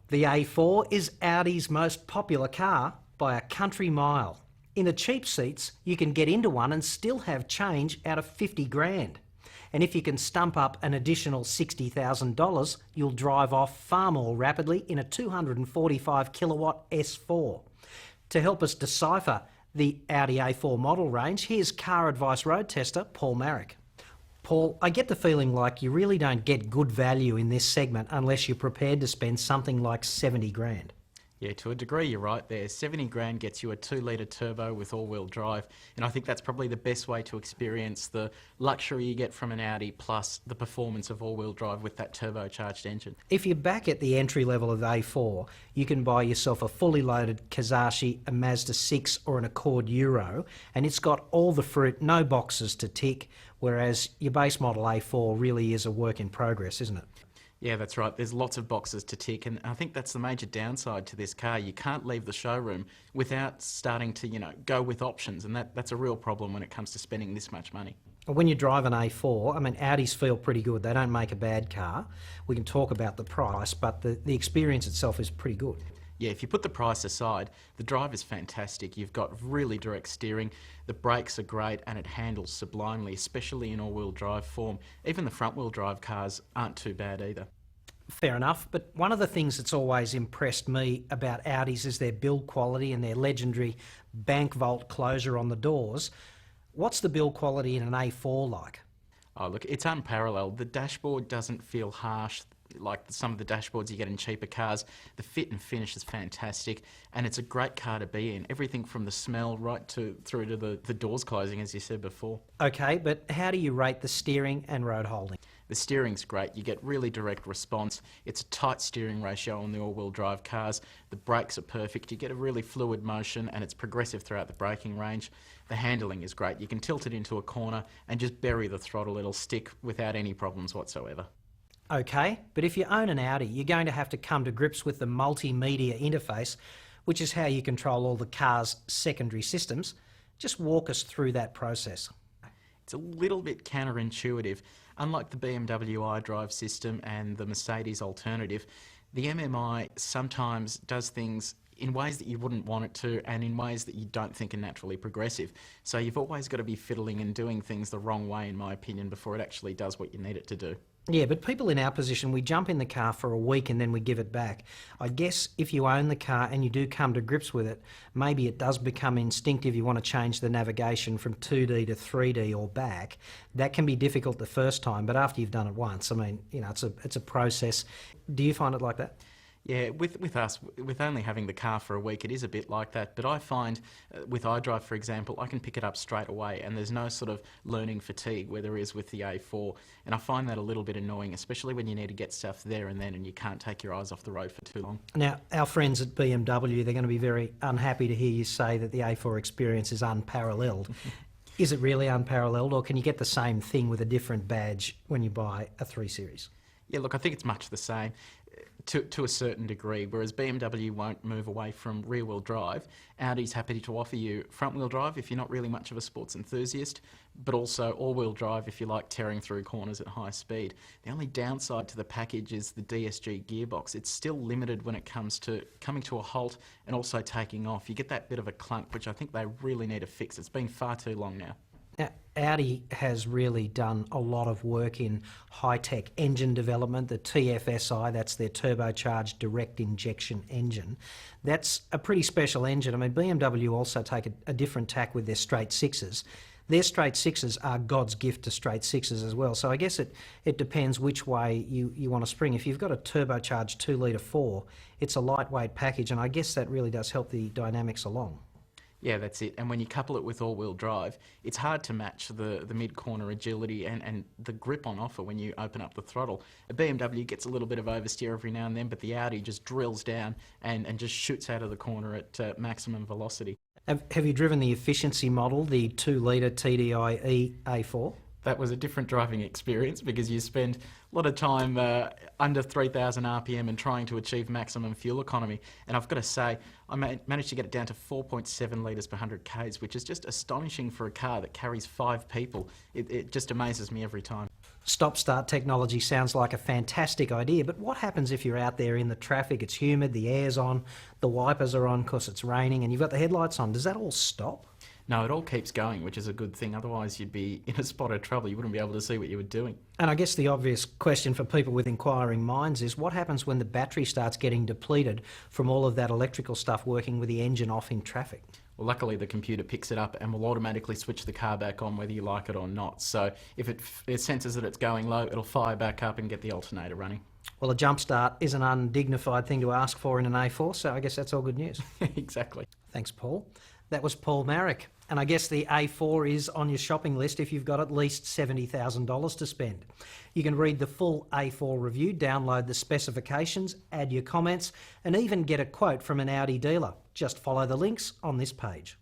The A4 is Audi's most popular car by a country mile. In the cheap seats, you can get into one and still have change out of 50 grand. And if you can stump up an additional $60,000, you'll drive off far more rapidly in a 245 kilowatt S4. To help us decipher the Audi A4 model range, here's CarAdvice road tester Paul Marrick. Paul, I get the feeling like you really don't get good value in this segment unless you're prepared to spend something like 70 grand. Yeah, to a degree you're right there. 70 grand gets you a 2-litre turbo with all-wheel drive, and I think that's probably the best way to experience the luxury you get from an Audi plus the performance of all-wheel drive with that turbocharged engine. If you're back at the entry level of A4, you can buy yourself a fully loaded Kazashi, a Mazda 6 or an Accord Euro, and it's got all the fruit, no boxes to tick, whereas your base model A4 really is a work in progress, isn't it? Yeah, that's right. There's lots of boxes to tick, and I think that's the major downside to this car. You can't leave the showroom without starting to, go with options, and that's a real problem when it comes to spending this much money. When you drive an A4, I mean, Audis feel pretty good. They don't make a bad car. We can talk about the price, but the experience itself is pretty good. Yeah, if you put the price aside, the drive is fantastic. You've got really direct steering, the brakes are great, and it handles sublimely, especially in all-wheel drive form. Even the front-wheel drive cars aren't too bad either. Fair enough, but one of the things that's always impressed me about Audis is their build quality and their legendary bank vault closure on the doors. What's the build quality in an A4 like? Oh, look, it's unparalleled. The dashboard doesn't feel harsh like some of the dashboards you get in cheaper cars. The fit and finish is fantastic, and it's a great car to be in. Everything from the smell right through to the doors closing, as you said before. Okay, but how do you rate the steering and road holding? The steering's great. You get really direct response. It's a tight steering ratio on the all-wheel drive cars. The brakes are perfect. You get a really fluid motion, and it's progressive throughout the braking range. The handling is great. You can tilt it into a corner and just bury the throttle. It'll stick without any problems whatsoever. Okay, but if you own an Audi, you're going to have to come to grips with the multimedia interface, which is how you control all the car's secondary systems. Just walk us through that process. It's a little bit counterintuitive. Unlike the BMW iDrive system and the Mercedes alternative, the MMI sometimes does things in ways that you wouldn't want it to, and in ways that you don't think are naturally progressive. So you've always got to be fiddling and doing things the wrong way, in my opinion, before it actually does what you need it to do. Yeah, but people in our position, we jump in the car for a week and then we give it back. I guess if you own the car and you do come to grips with it, maybe it does become instinctive. You want to change the navigation from 2D to 3D or back. That can be difficult the first time, but after you've done it once, I mean, it's a process. Do you find it like that? Yeah, with us, with only having the car for a week, it is a bit like that. But I find with iDrive, for example, I can pick it up straight away, and there's no sort of learning fatigue where there is with the A4. And I find that a little bit annoying, especially when you need to get stuff there and then and you can't take your eyes off the road for too long. Now, our friends at BMW, they're going to be very unhappy to hear you say that the A4 experience is unparalleled. Is it really unparalleled, or can you get the same thing with a different badge when you buy a 3 Series? Yeah, look, I think it's much the same to a certain degree, whereas BMW won't move away from rear-wheel drive. Audi's happy to offer you front-wheel drive if you're not really much of a sports enthusiast, but also all-wheel drive if you like tearing through corners at high speed. The only downside to the package is the DSG gearbox. It's still limited when it comes to coming to a halt and also taking off. You get that bit of a clunk, which I think they really need to fix. It's been far too long now. Now, Audi has really done a lot of work in high-tech engine development. The TFSI, that's their turbocharged direct injection engine. That's a pretty special engine. I mean, BMW also take a different tack with their straight sixes. Their straight sixes are God's gift to straight sixes as well. So I guess it depends which way you want to spring. If you've got a turbocharged 2-litre 4, it's a lightweight package, and I guess that really does help the dynamics along. Yeah, that's it. And when you couple it with all-wheel drive, it's hard to match the mid-corner agility and the grip on offer when you open up the throttle. A BMW gets a little bit of oversteer every now and then, but the Audi just drills down and just shoots out of the corner at maximum velocity. Have you driven the efficiency model, the 2-litre TDI A4? That was a different driving experience because you spend a lot of time under 3,000 RPM and trying to achieve maximum fuel economy. And I've got to say, I managed to get it down to 4.7 litres per 100 Ks, which is just astonishing for a car that carries 5 people. It just amazes me every time. Stop-start technology sounds like a fantastic idea, but what happens if you're out there in the traffic, it's humid, the air's on, the wipers are on because it's raining, and you've got the headlights on? Does that all stop? No, it all keeps going, which is a good thing. Otherwise, you'd be in a spot of trouble. You wouldn't be able to see what you were doing. And I guess the obvious question for people with inquiring minds is what happens when the battery starts getting depleted from all of that electrical stuff working with the engine off in traffic? Well, luckily the computer picks it up and will automatically switch the car back on whether you like it or not. So if it senses that it's going low, it'll fire back up and get the alternator running. Well, a jump start is an undignified thing to ask for in an A4, so I guess that's all good news. Exactly. Thanks, Paul. That was Paul Marrick. And I guess the A4 is on your shopping list if you've got at least $70,000 to spend. You can read the full A4 review, download the specifications, add your comments, and even get a quote from an Audi dealer. Just follow the links on this page.